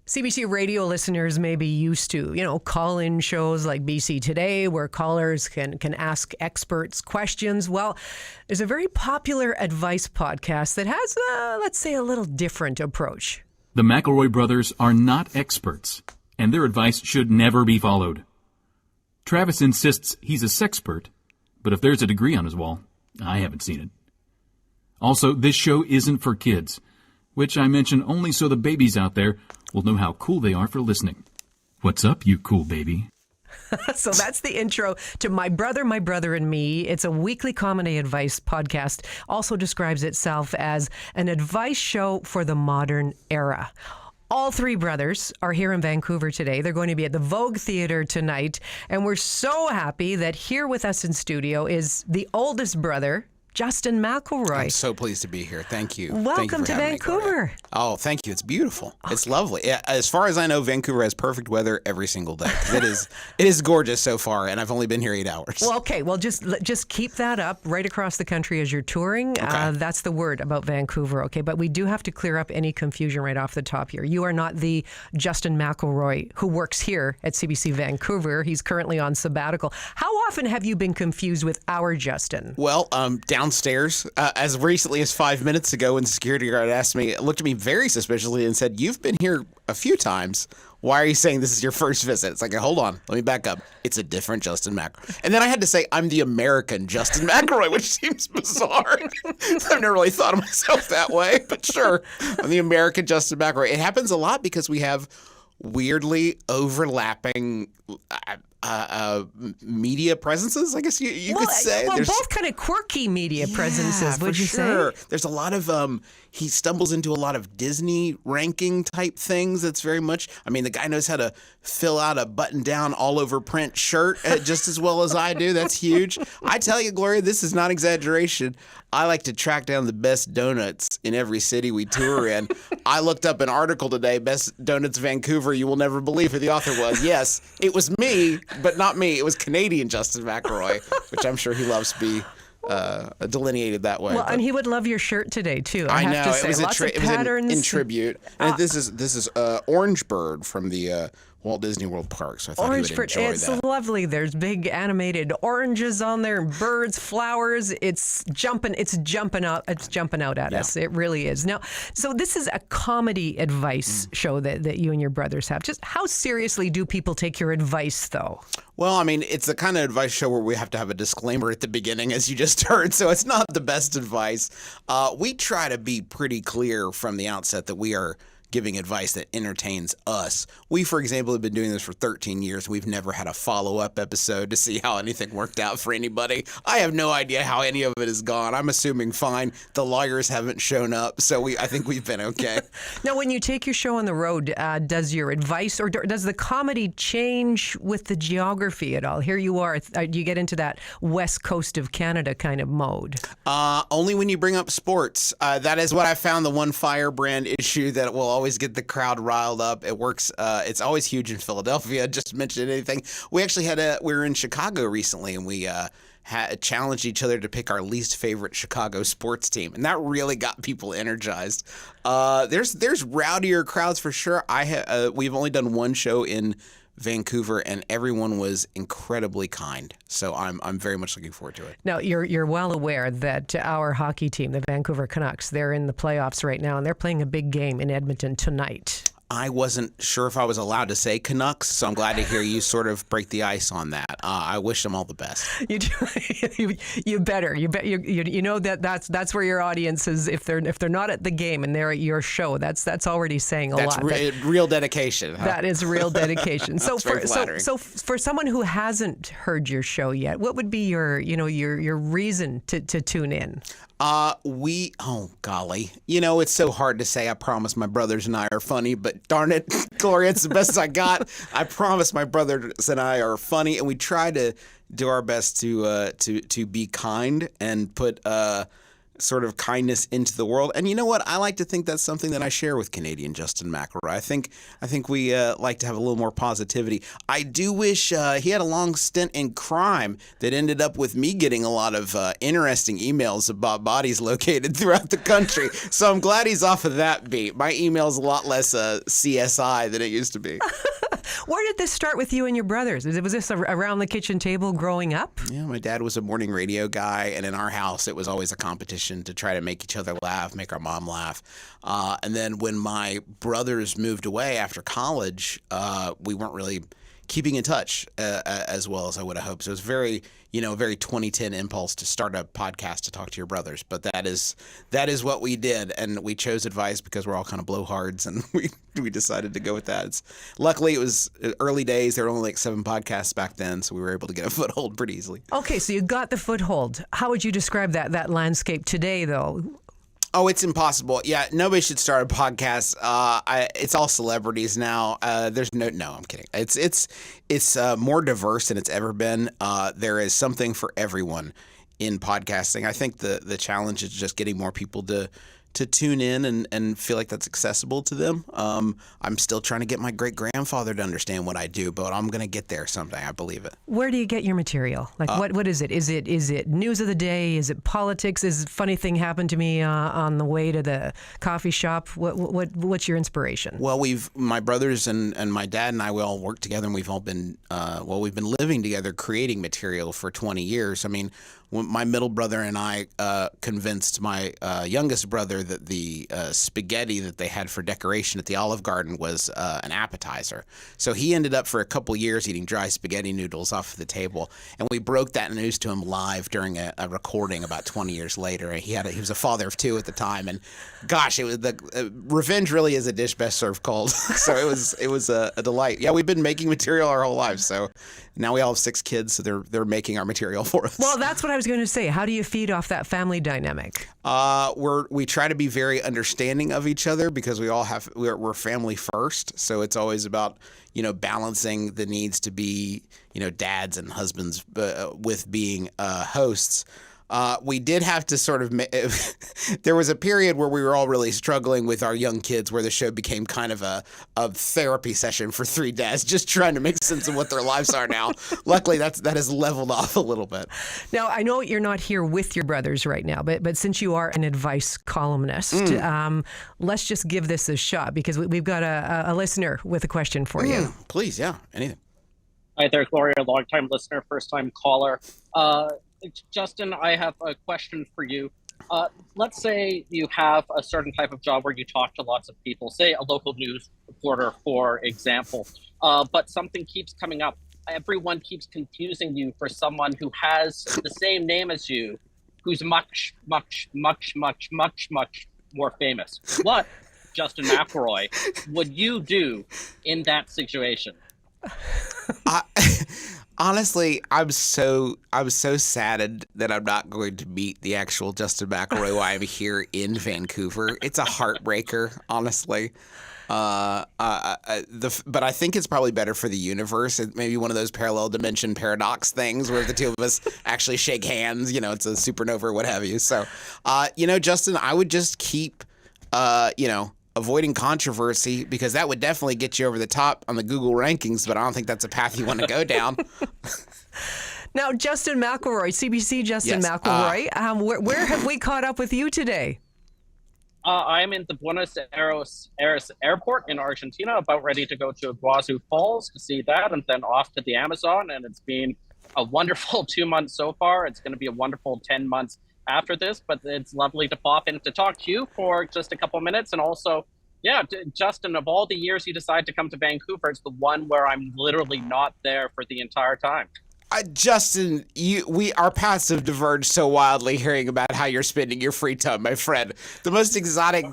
CBC radio listeners may be used to, call-in shows like BC Today where callers can ask experts questions. Well, there's a very popular advice podcast that has, let's say, a little different approach. The McElroy brothers are not experts, and their advice should never be followed. Travis insists he's a sexpert, but if there's a degree on his wall, I haven't seen it. Also, this show isn't for kids, which I mention only so the babies out there will know how cool they are for listening. What's up, you cool baby? So that's the intro to My Brother, and Me. It's a weekly comedy advice podcast. Also describes itself as an advice show for the modern era. All three brothers are here in Vancouver today. They're going to be at the Vogue Theatre tonight. And we're so happy that here with us in studio is the oldest brother, Justin McElroy. I'm so pleased to be here. Thank you. Welcome to Vancouver. Oh, thank you. It's beautiful. It's lovely. As far as I know, Vancouver has perfect weather every single day. It is gorgeous so far, and I've only been here 8 hours. Well, okay. Well, just keep that up right across the country as you're touring. Okay. That's the word about Vancouver. Okay, but we do have to clear up any confusion right off the top here. You are not the Justin McElroy who works here at CBC Vancouver. He's currently on sabbatical. How often have you been confused with our Justin? Well, downstairs as recently as 5 minutes ago when the security guard looked at me very suspiciously and said, "You've been here a few times. Why are you saying this is your first visit?" It's like, hold on, let me back up. It's a different Justin McElroy. And then I had to say, I'm the American Justin McElroy, which seems bizarre. I've never really thought of myself that way, but sure, I'm the American Justin McElroy. It happens a lot because we have weirdly overlapping media presences, I guess you could say. Well, both kind of quirky media presences, would you say? There's a lot of, he stumbles into a lot of Disney ranking type things. That's very much, the guy knows how to fill out a button-down all-over print shirt just as well as I do. That's huge. I tell you, Gloria, this is not exaggeration. I like to track down the best donuts in every city we tour in. I looked up an article today, Best Donuts Vancouver. You will never believe who the author was. Yes, it was me, but not me. It was Canadian Justin McElroy, which I'm sure he loves to be delineated that way. Well, and he would love your shirt today too. I have know to say. it was Lots of patterns. in tribute. And this is Orange Bird from the Walt Disney World Park. So I thought Orange he would Bird, enjoy it's that. lovely. There's big animated oranges on there, birds, flowers. It's jumping out. It's jumping out at us. It really is. Now, so this is a comedy advice show that you and your brothers have. Just how seriously do people take your advice, though? Well, it's the kind of advice show where we have to have a disclaimer at the beginning, as you just heard, so it's not the best advice. We try to be pretty clear from the outset that we are giving advice that entertains us. We, for example, have been doing this for 13 years. We've never had a follow-up episode to see how anything worked out for anybody. I have no idea how any of it has gone. I'm assuming fine. The lawyers haven't shown up, so I think we've been okay. Now, when you take your show on the road, does your advice or does the comedy change with the geography at all? Here you are. Do you get into that West Coast of Canada kind of mode? Only when you bring up sports. That is what I found the one firebrand issue that will always get the crowd riled up. It works. It's always huge in Philadelphia. Just mention anything. We actually we were in Chicago recently, and we challenged each other to pick our least favorite Chicago sports team, and that really got people energized. There's rowdier crowds for sure. We've only done one show in Vancouver, and everyone was incredibly kind. So I'm very much looking forward to it. Now, you're well aware that our hockey team, the Vancouver Canucks, they're in the playoffs right now, and they're playing a big game in Edmonton tonight. I wasn't sure if I was allowed to say Canucks, so I'm glad to hear you sort of break the ice on that. I wish them all the best. You do. You better. You know that's where your audience is. If they're not at the game and they're at your show, that's already saying a lot. That's real dedication. Huh? That is real dedication. So so for someone who hasn't heard your show yet, what would be your reason to tune in? Oh golly, it's so hard to say. I promise my brothers and I are funny, but darn it, Gloria, it's the best I got. I promise my brothers and I are funny, and we try to do our best to be kind and put sort of kindness into the world. And you know what? I like to think that's something that I share with Canadian Justin McElroy. I think we like to have a little more positivity. I do wish he had a long stint in crime that ended up with me getting a lot of interesting emails about bodies located throughout the country. So I'm glad he's off of that beat. My email's a lot less CSI than it used to be. Where did this start with you and your brothers? Was this around the kitchen table growing up? Yeah, my dad was a morning radio guy, and in our house, it was always a competition to try to make each other laugh, make our mom laugh. And then when my brothers moved away after college, we weren't really keeping in touch as well as I would have hoped. So it was very 2010 impulse to start a podcast to talk to your brothers. But that is what we did, and we chose advice because we're all kind of blowhards, and we decided to go with that. Luckily, it was early days. There were only like 7 podcasts back then, so we were able to get a foothold pretty easily. Okay, so you got the foothold. How would you describe that landscape today, though? Oh, it's impossible. Yeah, nobody should start a podcast. It's all celebrities now. There's no, I'm kidding. It's more diverse than it's ever been. There is something for everyone in podcasting. I think the challenge is just getting more people to tune in and feel like that's accessible to them. I'm still trying to get my great-grandfather to understand what I do, but I'm going to get there someday. I believe it. Where do you get your material? Like, what is it? Is it news of the day? Is it politics? Is a funny thing happened to me on the way to the coffee shop? What's your inspiration? Well, my brothers and my dad and I, we all work together, and we've all been we've been living together, creating material for 20 years. I mean, my middle brother and I convinced my youngest brother that the spaghetti that they had for decoration at the Olive Garden was an appetizer. So he ended up for a couple years eating dry spaghetti noodles off the table, and we broke that news to him live during a recording about 20 years later. He was a father of 2 at the time, and gosh, it was revenge really is a dish best served cold. So it was a delight. Yeah, we've been making material our whole lives. So now we all have 6 kids, so they're making our material for us. Well, that's what I was going to say. How do you feed off that family dynamic? We try to be very understanding of each other because we're family first. So it's always about balancing the needs to be dads and husbands with being hosts. We did have to sort of there was a period where we were all really struggling with our young kids where the show became kind of a therapy session for 3 dads just trying to make sense of what their lives are now. Luckily, that has leveled off a little bit. Now, I know you're not here with your brothers right now, but since you are an advice columnist, let's just give this a shot because we've got a listener with a question for you. Please, yeah, anything. Hi there, Gloria, long-time listener, first-time caller. Justin, I have a question for you. Let's say you have a certain type of job where you talk to lots of people, say a local news reporter, for example, but something keeps coming up. Everyone keeps confusing you for someone who has the same name as you, who's much, much, much, much, much, much more famous. What, Justin McElroy, would you do in that situation? Honestly, I'm so saddened that I'm not going to meet the actual Justin McElroy while I'm here in Vancouver. It's a heartbreaker, honestly. But I think it's probably better for the universe. It may be one of those parallel dimension paradox things where the 2 of us actually shake hands. It's a supernova or what have you. So, Justin, I would just keep, avoiding controversy because that would definitely get you over the top on the Google rankings, but I don't think that's a path you want to go down. Now, Justin McElroy, CBC Justin McElroy, where have we caught up with you today? I'm in the Buenos Aires airport in Argentina, about ready to go to Iguazu Falls to see that, and then off to the Amazon, and it's been a wonderful 2 months so far. It's going to be a wonderful 10 months after this, but it's lovely to pop in to talk to you for just a couple minutes. And also, Justin, of all the years you decide to come to Vancouver, it's the one where I'm literally not there for the entire time. Justin, our paths have diverged so wildly hearing about how you're spending your free time, my friend. The most exotic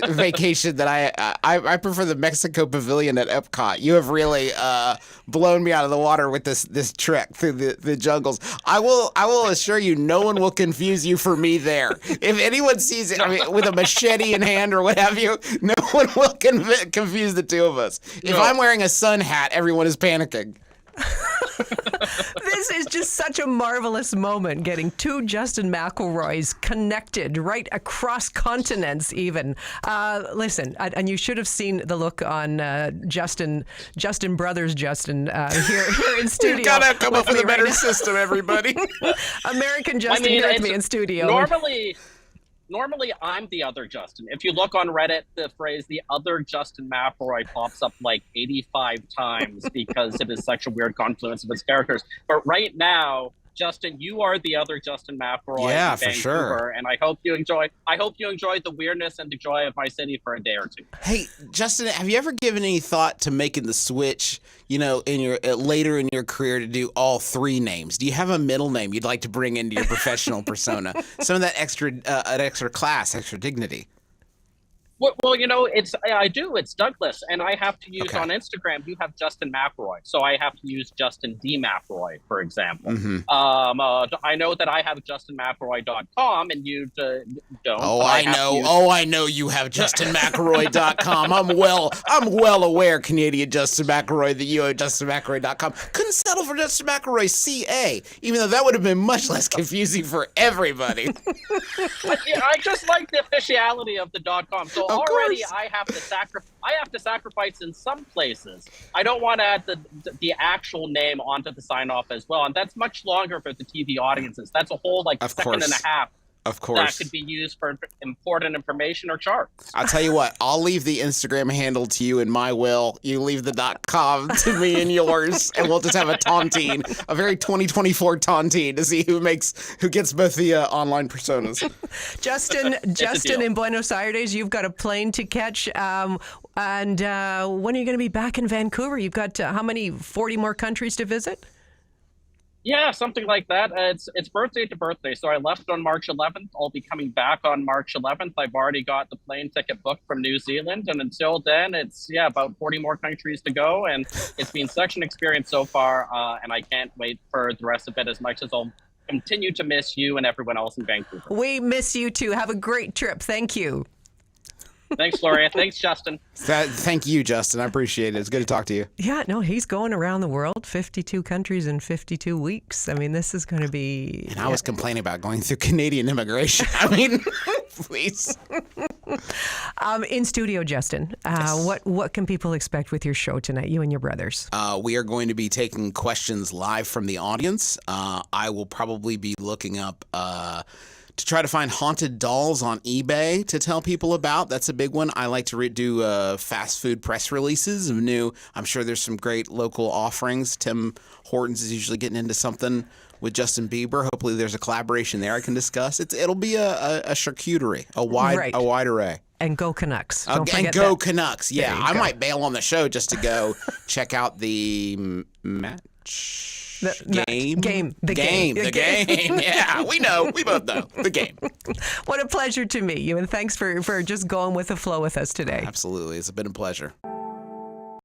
vacation that I prefer the Mexico Pavilion at Epcot. You have really blown me out of the water with this trek through the jungles. I will assure you, no one will confuse you for me there. If anyone sees it, with a machete in hand or what have you, no one will confuse the 2 of us. If I'm wearing a sun hat, everyone is panicking. This is just such a marvelous moment, getting two Justin McElroys connected right across continents even. Listen, and you should have seen the look on Justin Brothers Justin here in studio. You've got to come up with a better right system, everybody. American Justin here with me in studio. Normally, I'm the other Justin. If you look on Reddit, the phrase "the other Justin McElroy" pops up like 85 times because it is such a weird confluence of his characters. But right now, Justin, you are the other Justin McElroy. Yeah, in for Vancouver, sure. And I hope you enjoy the weirdness and the joy of my city for a day or two. Hey, Justin, have you ever given any thought to making the switch, in your later in your career to do all three names? Do you have a middle name you'd like to bring into your professional persona? Some of that extra class, extra dignity. Well, I do. It's Douglas, and I have to use on Instagram. You have Justin McElroy, so I have to use Justin D. McElroy, for example. Mm-hmm. I know that I have JustinMcElroy.com, and you don't. I know you have JustinMcElroy.com. I'm well aware, Canadian Justin McElroy, that you have JustinMcElroy.com. Couldn't settle for Justin McElroy CA, even though that would have been much less confusing for everybody. I just like the officiality of the .com. So already I have to sacrifice in some places. I don't want to add the actual name onto the sign off as well, and that's much longer for the TV audiences. That's a whole second and a half. Of course. That could be used for important information or charts. I'll tell you what, I'll leave the Instagram handle to you in my will. You leave the .com to me in yours, and we'll just have a tontine, a very 2024 tontine to see who gets both the online personas. Justin in Buenos Aires, you've got a plane to catch. And when are you going to be back in Vancouver? You've got how many, 40 more countries to visit? Yeah, something like that. It's birthday to birthday. So I left on March 11th. I'll be coming back on March 11th. I've already got the plane ticket booked from New Zealand. And until then, it's about 40 more countries to go. And it's been such an experience so far. And I can't wait for the rest of it, as much as I'll continue to miss you and everyone else in Vancouver. We miss you too. Have a great trip. Thank you. Thanks, Gloria. Thanks, Justin. Thank you, Justin. I appreciate it. It's good to talk to you. Yeah, no, he's going around the world, 52 countries in 52 weeks. I mean, this is going to be... And I was complaining about going through Canadian immigration. I mean, please. In studio, Justin, Yes. What can people expect with your show tonight, you and your brothers? We are going to be taking questions live from the audience. I will probably be looking up... to try to find haunted dolls on eBay to tell people about. That's a big one. I like to do fast food press releases of new. I'm sure there's some great local offerings. Tim Hortons is usually getting into something with Justin Bieber. Hopefully there's a collaboration there I can discuss. It'll be a charcuterie, a wide array. And go Canucks. And go Canucks. Yeah, I might bail on the show just to go check out the match. The game. Yeah, we both know the game. What a pleasure to meet you, and thanks for just going with the flow with us today. Absolutely, it's been a pleasure.